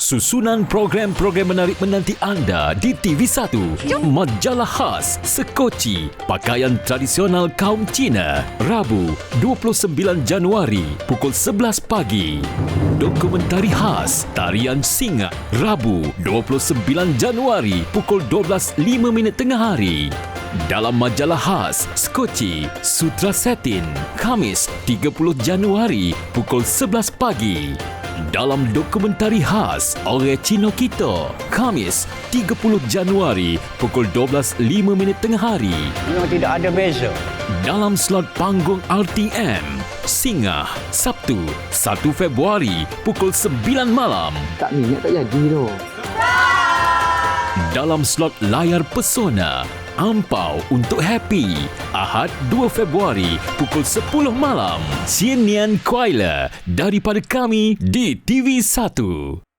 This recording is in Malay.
Susunan program-program menarik menanti anda di TV1. Majalah khas Sekoci, pakaian tradisional kaum Cina. Rabu, 29 Januari, pukul 11 pagi. Dokumentari khas Tarian Singa. Rabu, 29 Januari, pukul 12.05 tengah hari. Dalam majalah khas Sekoci, Sutra Setin. Khamis, 30 Januari, pukul 11 pagi. Dalam dokumentari khas Orang Cino Kita, Khamis 30 Januari pukul 12.05 tengah hari. Memang tidak ada beza. Dalam slot panggung RTM, Singa, Sabtu 1 Februari pukul 9 malam. Tak minat tak jadi tu. Dalam slot layar Pesona, Ampau untuk Happy, Ahad 2 Februari pukul 10 malam. Cian Nian Kuala daripada kami di TV1.